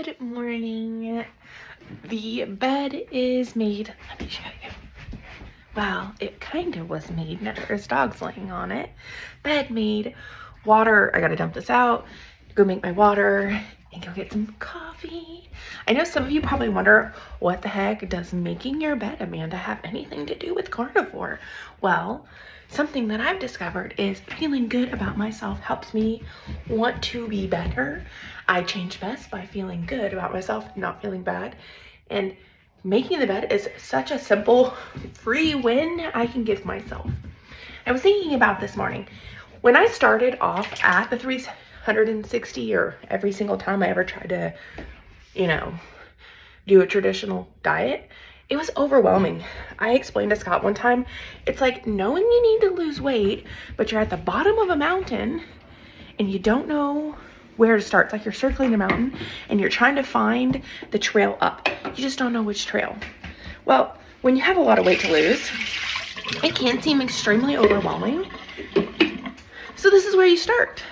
Good morning. The bed is made. Let me show you. Well, it kind of was made. Now there's dogs laying on it. Bed made. Water. I gotta dump this out. Go make my water and go get some coffee. I know some of you probably wonder, what the heck does making your bed, Amanda, have anything to do with carnivore? Well, something that I've discovered is feeling good about myself helps me want to be better. I change best by feeling good about myself, not feeling bad. And making the bed is such a simple, free win I can give myself. I was thinking about this morning. When I started off at the 360, or every single time I ever tried to, do a traditional diet, it was overwhelming. I explained to Scott one time, it's like knowing you need to lose weight, but you're at the bottom of a mountain and you don't know where to start. It's like you're circling the mountain and you're trying to find the trail up. You just don't know which trail. Well, when you have a lot of weight to lose, it can seem extremely overwhelming. So this is where you start.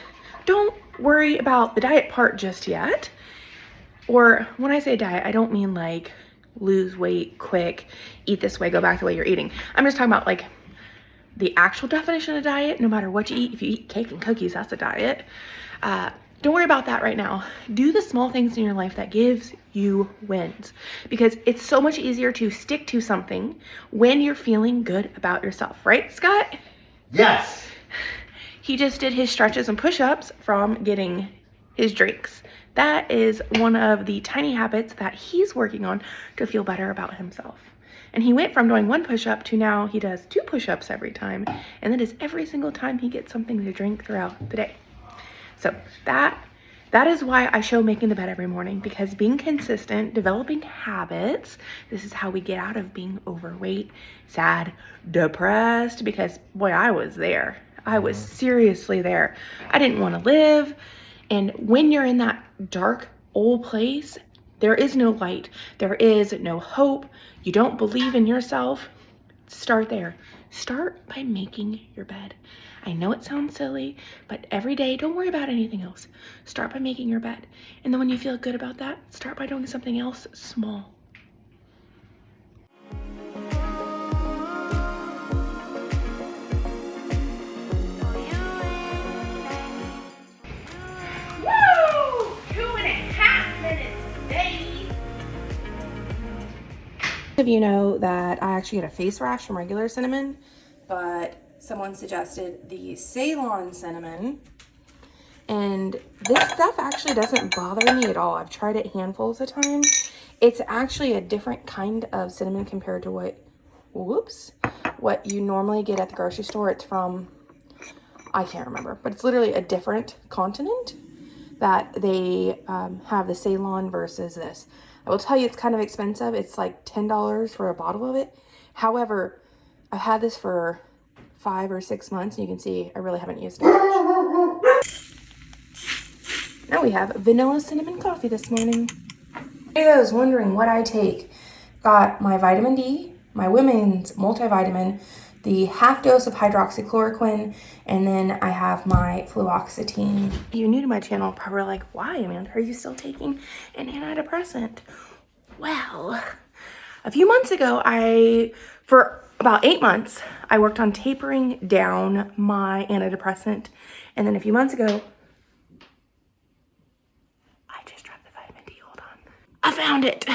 Don't worry about the diet part just yet. Or when I say diet, I don't mean like lose weight quick, eat this way, go back the way you're eating. I'm just talking about like the actual definition of diet. No matter what you eat, if you eat cake and cookies, that's a diet. Don't worry about that right now. Do the small things in your life that gives you wins, because it's so much easier to stick to something when you're feeling good about yourself, right, Scott? Yes. He just did his stretches and push-ups from getting his drinks. That is one of the tiny habits that he's working on to feel better about himself. And he went from doing one push-up to now he does 2 push-ups every time. And that is every single time he gets something to drink throughout the day. So that is why I show making the bed every morning, because being consistent, developing habits, this is how we get out of being overweight, sad, depressed, because boy, I was there. I was seriously there. I didn't want to live. And when you're in that dark old place, there is no light. There is no hope. You don't believe in yourself. Start there. Start by making your bed. I know it sounds silly, but every day, don't worry about anything else. Start by making your bed. And then when you feel good about that, start by doing something else small. Of you know that I actually get a face rash from regular cinnamon, but someone suggested the Ceylon cinnamon, and this stuff actually doesn't bother me at all. I've tried it handfuls of times. It's actually a different kind of cinnamon compared to what you normally get at the grocery store. It's from, I can't remember, but it's literally a different continent that they have the Ceylon versus this. I will tell you, it's kind of expensive. It's like $10 for a bottle of it. However, I've had this for 5 or 6 months, and you can see I really haven't used it much. Now we have vanilla cinnamon coffee this morning. If I was wondering what I take, got my vitamin D, my women's multivitamin, the half dose of hydroxychloroquine, and then I have my fluoxetine. If you're new to my channel, probably like, why, Amanda, are you still taking an antidepressant? Well, a few months ago, for about 8 months, I worked on tapering down my antidepressant. And then a few months ago, I just dropped the vitamin D, hold on. I found it.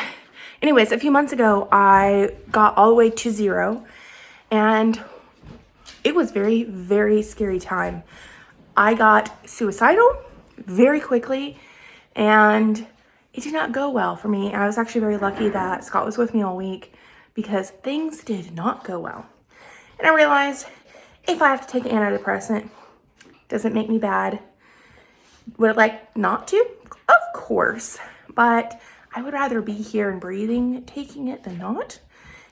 Anyways, a few months ago, I got all the way to 0. And it was very, very scary time. I got suicidal very quickly, and it did not go well for me. I was actually very lucky that Scott was with me all week, because things did not go well. And I realized if I have to take an antidepressant, doesn't make me bad. Would I like not to? Of course. But I would rather be here and breathing taking it than not.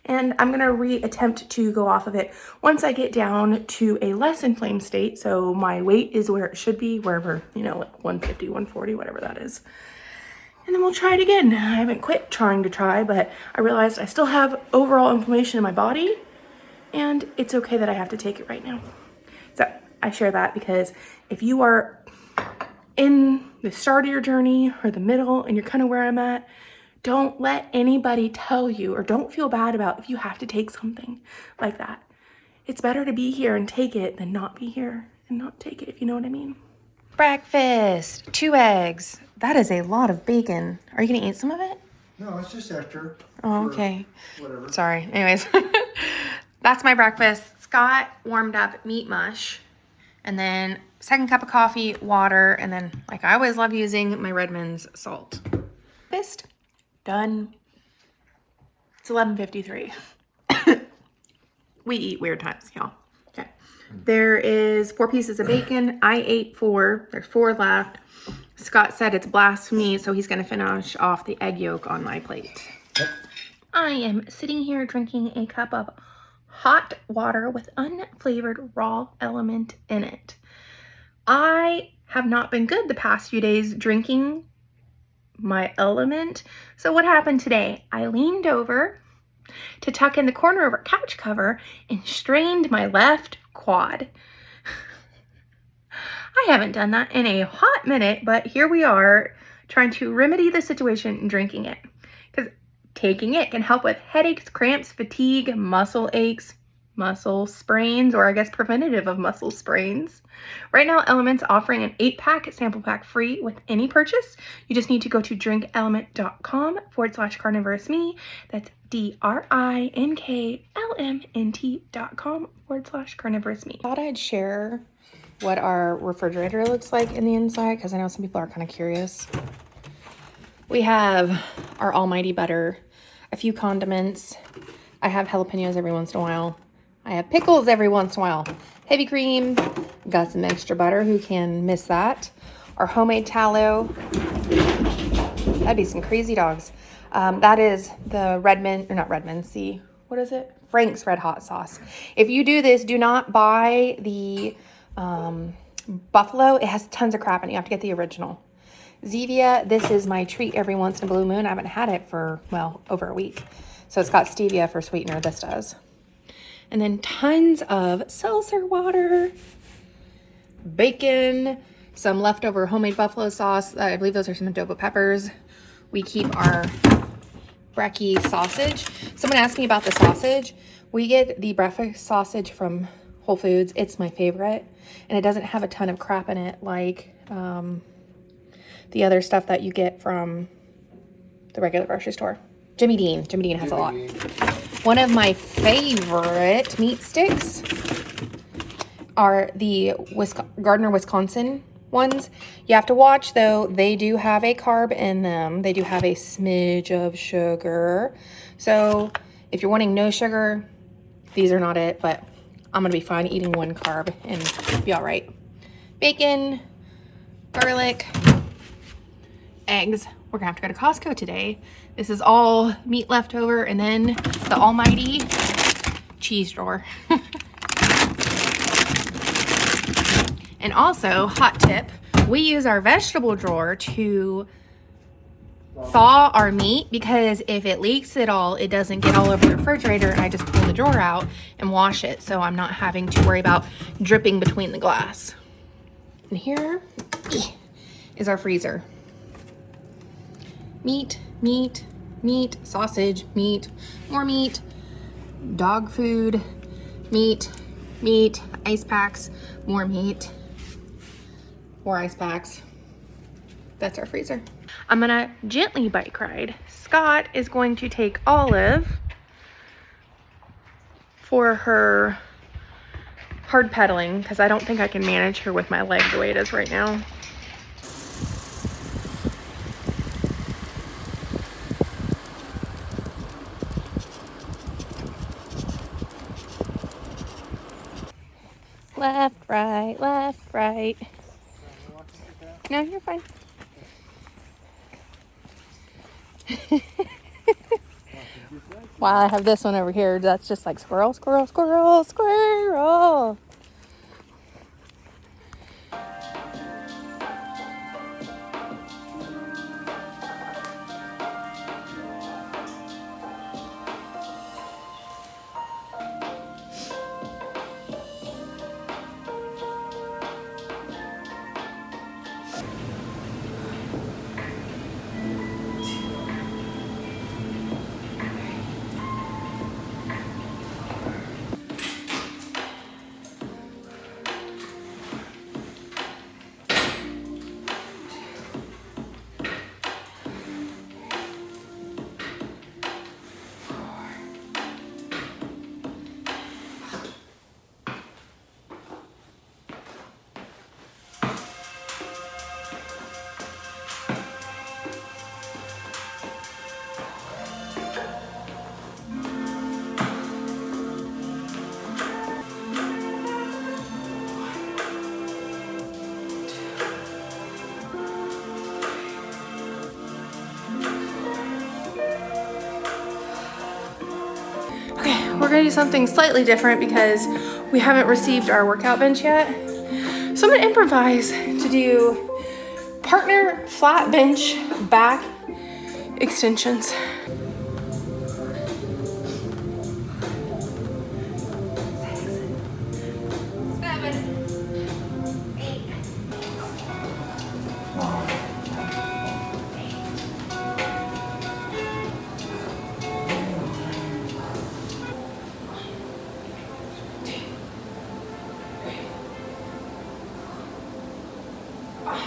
And I'm going to attempt to go off of it once I get down to a less inflamed state. So my weight is where it should be, wherever, like 150, 140, whatever that is. And then we'll try it again. I haven't quit trying to try, but I realized I still have overall inflammation in my body, and it's okay that I have to take it right now. So I share that because if you are in the start of your journey or the middle and you're kind of where I'm at, don't let anybody tell you, or don't feel bad about if you have to take something like that. It's better to be here and take it than not be here and not take it, if you know what I mean. Breakfast, 2 eggs. That is a lot of bacon. Are you gonna eat some of it? No, it's just extra. Oh, okay. Whatever. Sorry. Anyways, that's my breakfast. Scott warmed up meat mush, and then second cup of coffee, water, and then, like I always love using my Redmond's salt. Breakfast done. It's 11:53. We eat weird times, y'all. Okay. There is 4 pieces of bacon. I ate 4. There's 4 left. Scott said it's blasphemy, so he's going to finish off the egg yolk on my plate. Yep. I am sitting here drinking a cup of hot water with unflavored raw LMNT in it. I have not been good the past few days drinking my LMNT. So what happened today? I leaned over to tuck in the corner of our couch cover and strained my left quad. I haven't done that in a hot minute, but here we are trying to remedy the situation and drinking it. Because taking it can help with headaches, cramps, fatigue, muscle aches, muscle sprains, or I guess preventative of muscle sprains. Right now, LMNT's offering an 8-pack sample pack free with any purchase. You just need to go to drinklmnt.com/carnivorous-me. That's drinklmnt.com/carnivorous-me. I thought I'd share what our refrigerator looks like in the inside, because I know some people are kind of curious. We have our almighty butter, a few condiments. I have jalapenos every once in a while. I have pickles every once in a while. Heavy cream, got some extra butter. Who can miss that? Our homemade tallow. That'd be some crazy dogs. That is the Redmond, or not Redmond, see, what is it? Frank's Red Hot Sauce. If you do this, do not buy the buffalo. It has tons of crap in it. You have to get the original. Zevia, this is my treat every once in a blue moon. I haven't had it for, well, over a week. So it's got stevia for sweetener, this does. And then tons of seltzer water, bacon, some leftover homemade buffalo sauce. I believe those are some adobo peppers. We keep our brekkie sausage. Someone asked me about the sausage. We get the breakfast sausage from Whole Foods. It's my favorite. And it doesn't have a ton of crap in it like the other stuff that you get from the regular grocery store. Jimmy Dean. Jimmy Dean has a lot. One of my favorite meat sticks are the Gardner, Wisconsin ones. You have to watch, though. They do have a carb in them. They do have a smidge of sugar. So if you're wanting no sugar, these are not it. But I'm going to be fine eating 1 carb and be all right. Bacon, garlic, eggs. We're going to have to go to Costco today. This is all meat left over, and then the almighty cheese drawer. And also, hot tip, we use our vegetable drawer to thaw our meat, because if it leaks at all, it doesn't get all over the refrigerator, and I just pull the drawer out and wash it, so I'm not having to worry about dripping between the glass. And here is our freezer. Meat, meat, meat, sausage, meat, more meat, dog food, meat, meat, ice packs, more meat, more ice packs. That's our freezer. I'm gonna gently bike ride. Scott is going to take Olive for her hard pedaling, because I don't think I can manage her with my leg the way it is right now. Left, right, left, right. No, you're fine. While I have this one over here, that's just like squirrel, squirrel, squirrel, squirrel. gonna do something slightly different because we haven't received our workout bench yet. So I'm gonna improvise to do partner flat bench back extensions. 5.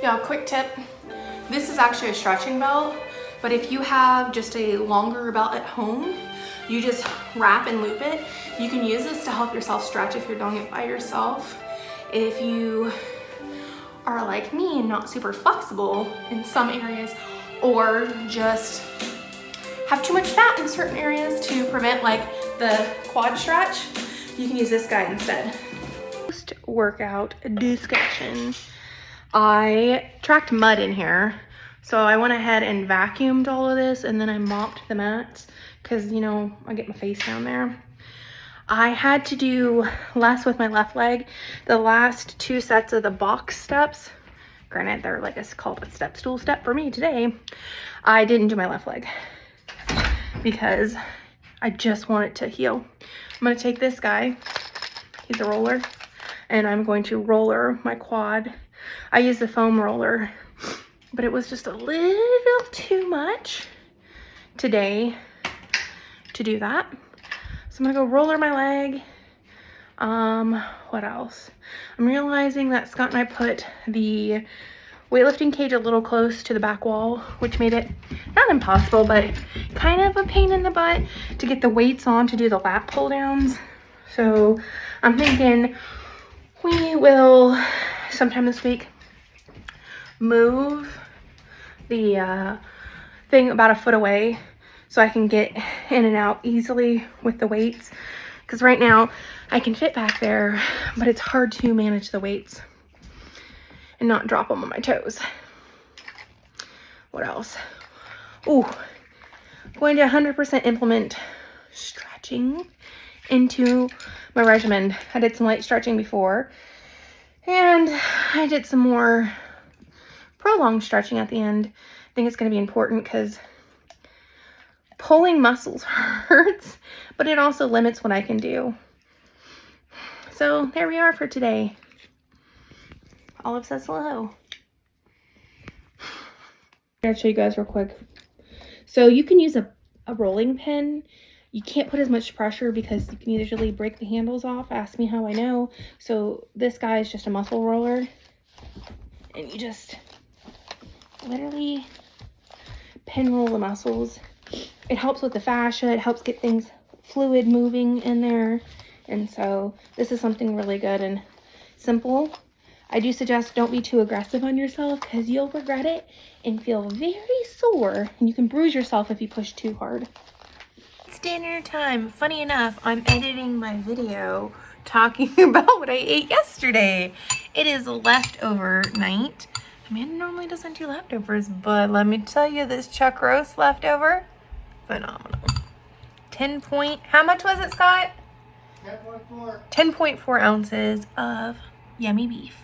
Yeah, quick tip. This is actually a stretching belt, but if you have just a longer belt at home, you just wrap and loop it. You can use this to help yourself stretch if you're doing it by yourself. If you are like me and not super flexible in some areas, or just have too much fat in certain areas to prevent like the quad stretch, you can use this guy instead. Post workout discussion. I tracked mud in here, so I went ahead and vacuumed all of this, and then I mopped the mats because, you know, I get my face down there. I had to do less with my left leg. The last 2 sets of the box steps, granted they're like called a step stool step for me today, I didn't do my left leg because I just want it to heal. I'm gonna take this guy, he's a roller, and I'm going to roller my quad. I use the foam roller, but it was just a little too much today to do that. So I'm gonna go roller my leg. What else? I'm realizing that Scott and I put the weightlifting cage a little close to the back wall, which made it not impossible, but kind of a pain in the butt to get the weights on to do the lat pull downs. So I'm thinking we will sometime this week move the thing about a foot away so I can get in and out easily with the weights, because right now I can fit back there, but it's hard to manage the weights and not drop them on my toes. What else? Ooh, going to 100% implement stretching into my regimen. I did some light stretching before, and I did some more prolonged stretching at the end. I think it's going to be important because pulling muscles hurts, but it also limits what I can do. So there we are for today. Olive says hello. I'll show you guys real quick. So you can use a rolling pin. You can't put as much pressure because you can usually break the handles off. Ask me how I know. So this guy is just a muscle roller, and you just literally pin roll the muscles. It helps with the fascia. It helps get things fluid moving in there. And so this is something really good and simple. I do suggest don't be too aggressive on yourself because you'll regret it and feel very sore, and you can bruise yourself if you push too hard. It's dinner time. Funny enough, I'm editing my video talking about what I ate yesterday. It is leftover night. Amanda normally doesn't do leftovers, but let me tell you, this chuck roast leftover, phenomenal. How much was it, Scott? 10.4. 10.4 ounces of yummy beef.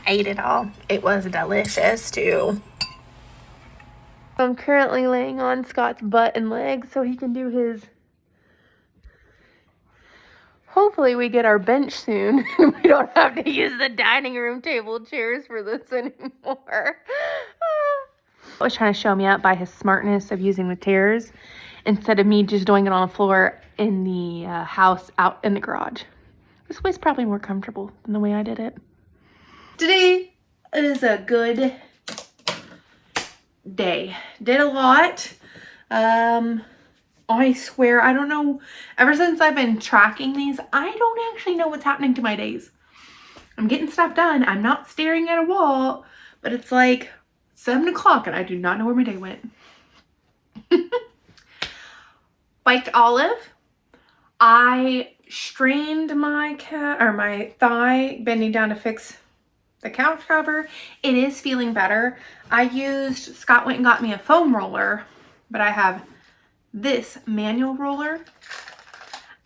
I ate it all. It was delicious too. I'm currently laying on Scott's butt and legs so he can do his. Hopefully we get our bench soon. We don't have to use the dining room table chairs for this anymore. was trying to show me up by his smartness of using the stairs instead of me just doing it on the floor in the house out in the garage. This way's probably more comfortable than the way I did it. Today is a good day. Did a lot. I swear, I don't know, ever since I've been tracking these, I don't actually know what's happening to my days. I'm getting stuff done. I'm not staring at a wall, but it's like 7 o'clock and I do not know where my day went. Biked Olive. I strained my thigh bending down to fix the couch cover. It is feeling better. Scott went and got me a foam roller, but I have this manual roller.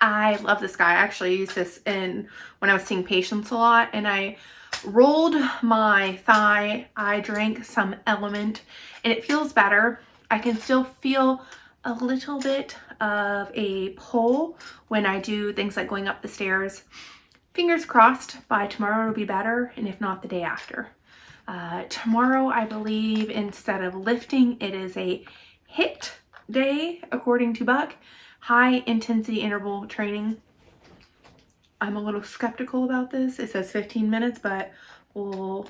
I love this guy. I actually used this when I was seeing patients a lot, and I rolled my thigh. I drank some LMNT and it feels better. I can still feel a little bit of a pull when I do things like going up the stairs. Fingers crossed by tomorrow it'll be better, and if not, the day after. Tomorrow, I believe, instead of lifting, it is a HIIT day, according to Buck. High intensity interval training. I'm a little skeptical about this. It says 15 minutes, but we'll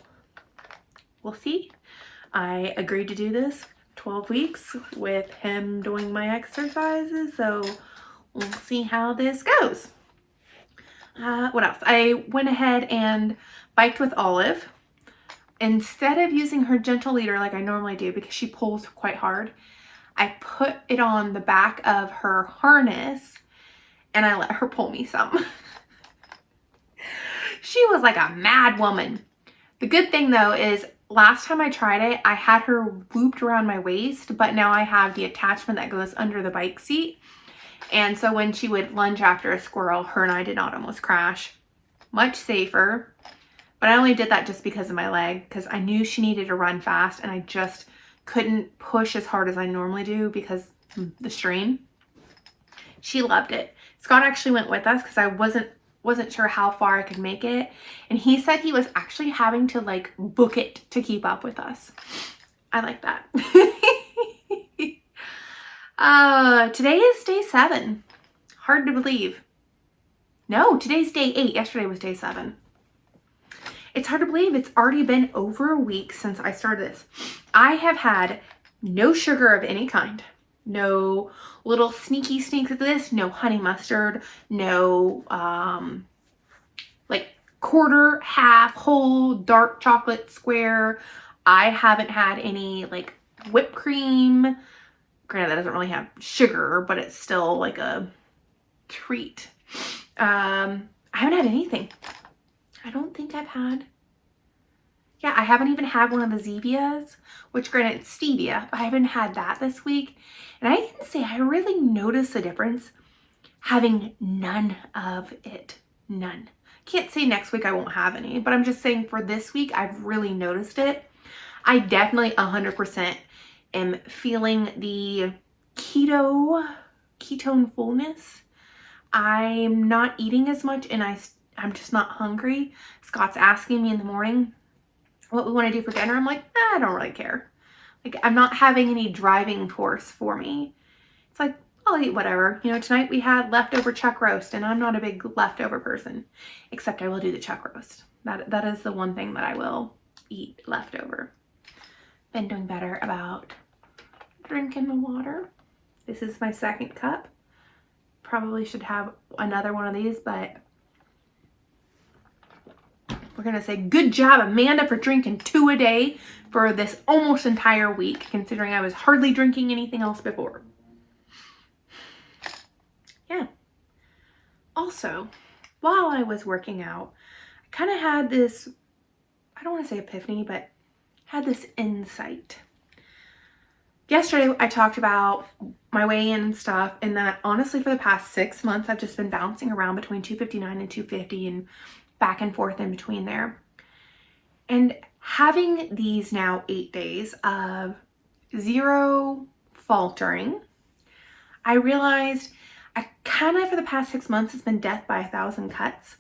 see. I agreed to do this 12 weeks with him doing my exercises, so we'll see how this goes. What else? I went ahead and biked with Olive. Instead of using her gentle leader like I normally do, because she pulls quite hard, I put it on the back of her harness and I let her pull me some. She was like a mad woman. The good thing though is last time I tried it, I had her looped around my waist, but now I have the attachment that goes under the bike seat. And so when she would lunge after a squirrel, her and I did not almost crash. Much safer. But I only did that just because of my leg, because I knew she needed to run fast and I just couldn't push as hard as I normally do because the strain. She loved it. Scott actually went with us because I wasn't sure how far I could make it. And he said he was actually having to like book it to keep up with us. I like that. Today is day 7. Hard to believe. No, today's day 8. Yesterday was day 7. It's hard to believe it's already been over a week since I started this. I have had no sugar of any kind. No little sneaky sneaks of this. No honey mustard. No like quarter, half, whole, dark chocolate square. I haven't had any like whipped cream. Granted, that doesn't really have sugar, but it's still like a treat. I haven't had anything. I don't think I've had. Yeah, I haven't even had one of the Zevias, which granted it's stevia, but I haven't had that this week. And I can say I really noticed a difference having none of it. None. Can't say next week I won't have any, but I'm just saying for this week, I've really noticed it. I definitely 100% am feeling the ketone fullness. I'm not eating as much and I'm just not hungry. Scott's asking me in the morning what we want to do for dinner. I'm like, I don't really care. Like, I'm not having any driving force for me. It's like, I'll eat whatever. You know, tonight we had leftover chuck roast and I'm not a big leftover person, except I will do the chuck roast. That is the one thing that I will eat leftover. Been doing better about drinking the water. This is my 2nd cup. Probably should have another one of these, but we're gonna say good job, Amanda, for drinking 2 a day for this almost entire week, considering I was hardly drinking anything else before. Yeah. Also, while I was working out, I kind of had this, I don't want to say epiphany, but had this insight. Yesterday, I talked about my weigh-in and stuff, and that honestly for the past 6 months, I've just been bouncing around between 259 and 250 and back and forth in between there. And having these now 8 days of zero faltering, I realized I kind of, for the past 6 months, it's been death by 1,000 cuts.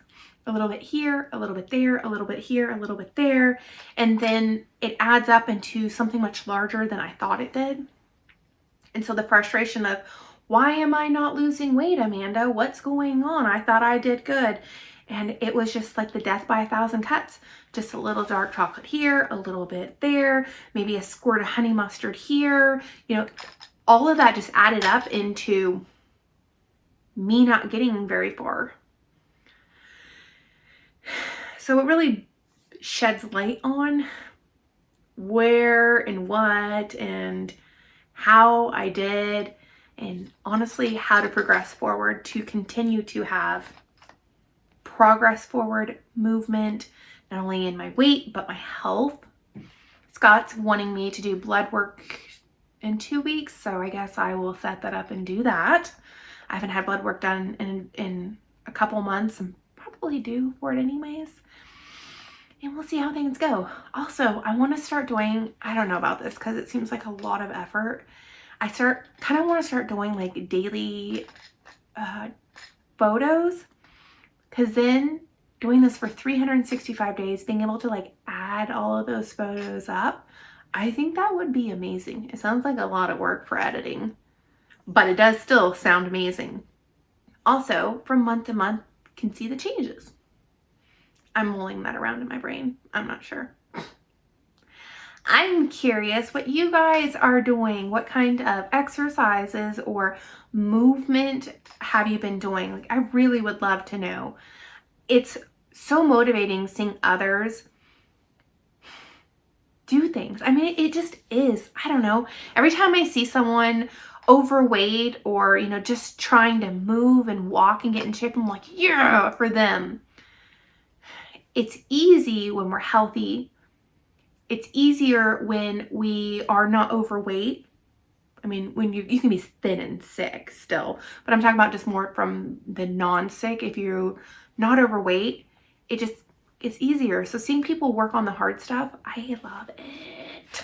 a little bit here, a little bit there, a little bit here, a little bit there. And then it adds up into something much larger than I thought it did. And so the frustration of, why am I not losing weight, Amanda? What's going on? I thought I did good. And it was just like the death by 1,000 cuts. Just a little dark chocolate here, a little bit there, maybe a squirt of honey mustard here. You know, all of that just added up into me not getting very far. So it really sheds light on where and what and how I did, and honestly how to progress forward to continue to have progress forward movement, not only in my weight but my health. Scott's wanting me to do blood work in 2 weeks, so I guess I will set that up and do that. I haven't had blood work done in a couple months, and probably due for it anyways. And we'll see how things go. Also, I want to start doing, I don't know about this because it seems like a lot of effort. I kind of want to start doing like daily photos, because then doing this for 365 days, being able to like add all of those photos up, I think that would be amazing. It sounds like a lot of work for editing, but it does still sound amazing. Also, from month to month, can see the changes. I'm mulling that around in my brain. I'm not sure. I'm curious what you guys are doing. What kind of exercises or movement have you been doing? Like, I really would love to know. It's so motivating seeing others do things. I mean, it just is. I don't know. Every time I see someone overweight or, you know, just trying to move and walk and get in shape, I'm like, yeah, for them. It's easy when we're healthy. It's easier when we are not overweight. I mean, when you can be thin and sick still, but I'm talking about just more from the non-sick. If you're not overweight, it's easier. So seeing people work on the hard stuff, I love it.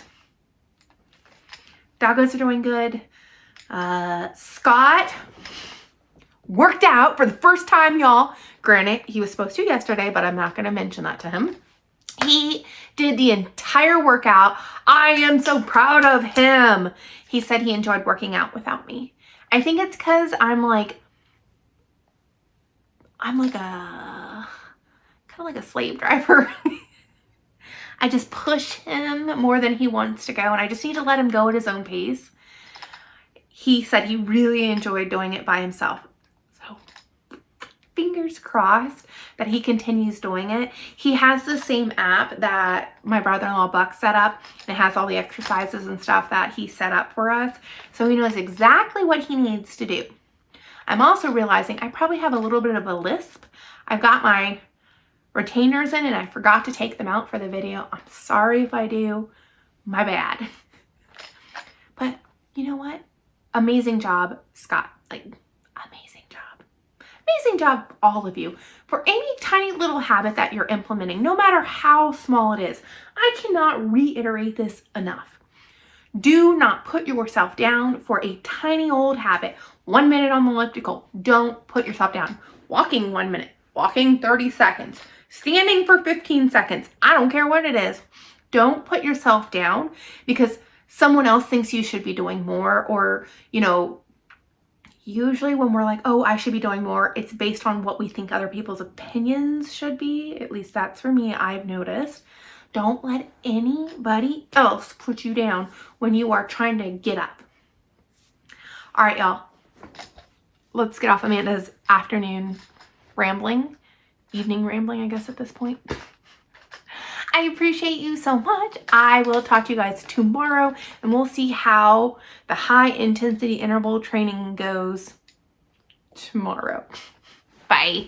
Doggos are doing good. Scott worked out for the first time, y'all. Granted, he was supposed to yesterday, but I'm not going to mention that to him. He did the entire workout. I am so proud of him. He said he enjoyed working out without me. I think it's because I'm like a kind of like a slave driver. I just push him more than he wants to go, and I just need to let him go at his own pace. He said he really enjoyed doing it by himself. So fingers crossed that he continues doing it. He has the same app that my brother-in-law Buck set up, and it has all the exercises and stuff that he set up for us. So he knows exactly what he needs to do. I'm also realizing I probably have a little bit of a lisp. I've got my retainers in and I forgot to take them out for the video. I'm sorry if I do. My bad. But you know what? Amazing job, Scott. Like, amazing job. Amazing job, all of you, for any tiny little habit that you're implementing, no matter how small it is. I cannot reiterate this enough. Do not put yourself down for a tiny old habit. 1 minute on the elliptical. Don't put yourself down. Walking 1 minute. Walking 30 seconds. Standing for 15 seconds. I don't care what it is. Don't put yourself down because someone else thinks you should be doing more, or, you know, usually when we're like, oh, I should be doing more, it's based on what we think other people's opinions should be. At least that's for me, I've noticed. Don't let anybody else put you down when you are trying to get up. All right, y'all. Let's get off Amanda's afternoon rambling. Evening rambling, I guess, at this point. I appreciate you so much. I will talk to you guys tomorrow, and we'll see how the high intensity interval training goes tomorrow. Bye.